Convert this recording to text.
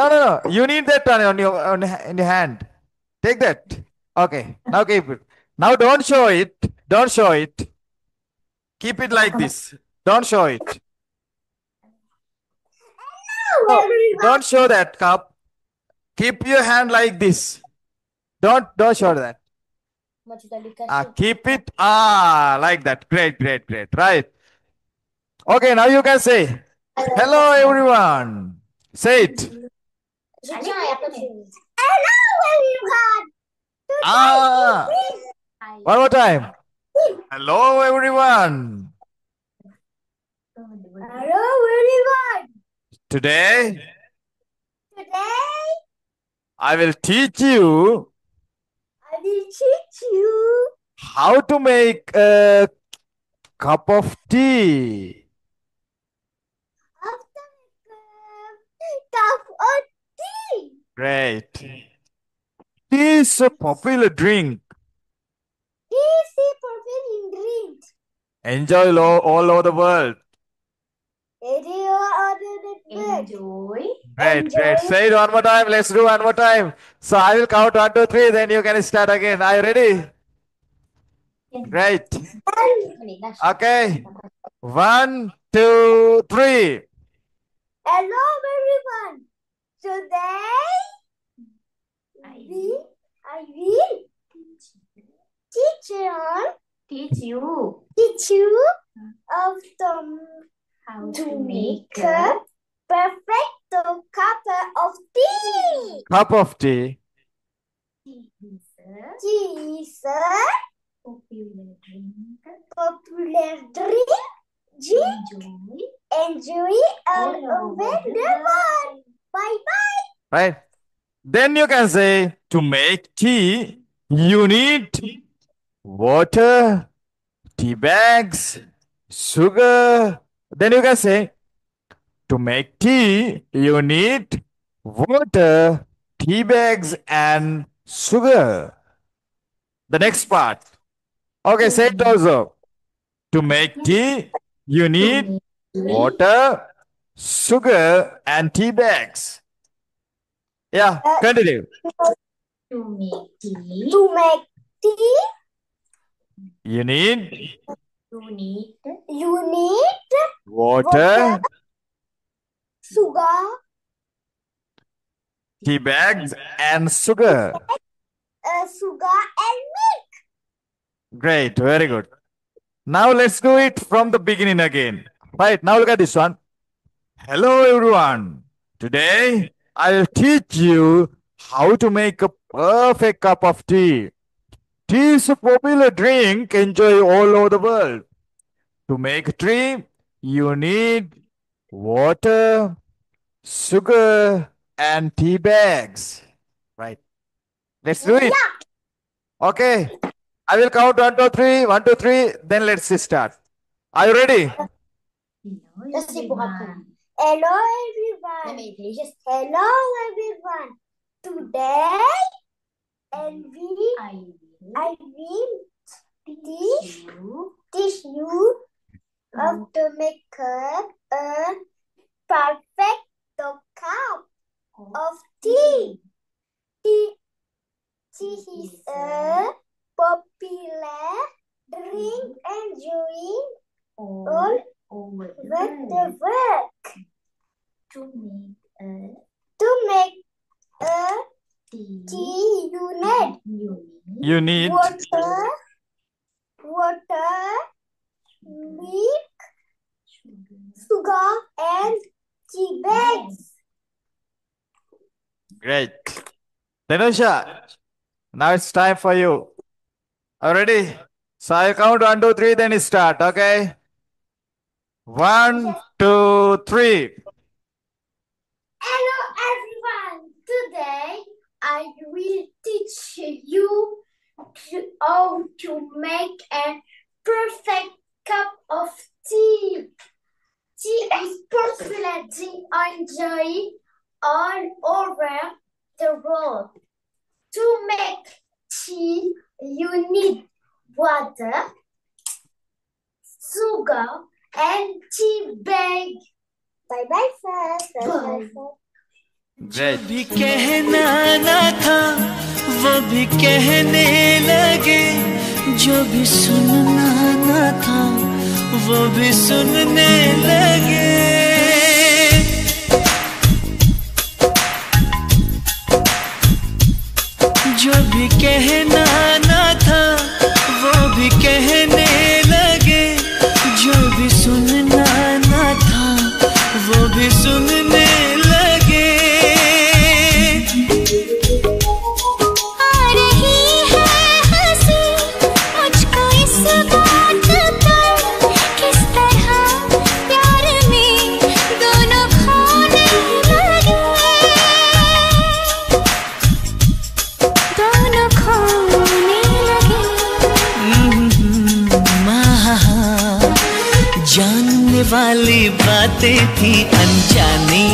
No, no, no. You need that in your hand. Take that. Okay. Now keep it. Now don't show it. Don't show it. Keep it like this. Don't show it. No, don't show that cup. Keep your hand like this. Don't show that. Keep it like that. Great, great, great. Right. Okay, now you can say hello everyone. Say it. Hello, everyone. Ah, one more time. Hello everyone. Hello, everyone. Today Today, I will teach you I will teach you how to make a cup of tea. after cup of tea. Great. Tea is a popular drink. Tea is a popular drink. Enjoy all over the world. Enjoy. Great, great. Say it one more time. Let's do one more time. So I will count 1, 2, 3. Then you can start again. Are you ready? Great. Okay. 1, 2, 3. Hello, everyone. Today, I will teach you how to make a perfect cup of tea. Cup of tea. Tea is a popular drink. Enjoy all over the world. Bye bye. Right. Then you can say to make tea, you need water, tea bags, sugar. Then you can say to make tea, you need water, tea bags, and sugar. The next part. Okay, say it also. To make tea, you need water, sugar, and tea bags. Yeah, continue. To make tea, You need you need water, sugar, tea bags, and sugar. sugar and milk. Great, very good. Now let's do it from the beginning again. Right, now look at this one. Hello everyone. Today I'll teach you how to make a perfect cup of tea. Tea is a popular drink enjoyed all over the world. To make tea, you need water, sugar, and tea bags. Right. Let's do it. Okay. I will count 1, 2, 3. 1, 2, 3. Then let's start. Are you ready? Hello everyone. Hello everyone. Today I will teach you how to make a perfect cup of tea. Tea is a popular drink enjoying all over the world. To make a tea, You need water, milk, sugar, and tea bags. Great. Dhanusha, now it's time for you. Are you ready? So I'll count 1, 2, 3, then start, okay? 1, 2, 3. Hello everyone. Today I will teach you how to make a perfect cup of tea. Tea is popular drink enjoyed all over the world. To make tea, you need water, sugar, and tea bag. Bye bye, first. Great. भी कहना ना था वो भी कहने लगे, जो भी सुनना ना था वो भी सुनने लगे। जो भी कहना ना था वो भी कहने लगे, जो भी सुनना ना था वो भी सुनने लगे। आ रही है हंसी मुझको इस बात पर, किस तरह प्यार में दोनों खोने लगे, दोनों खोने लगे। जानने वाली बातें थी अनजानी,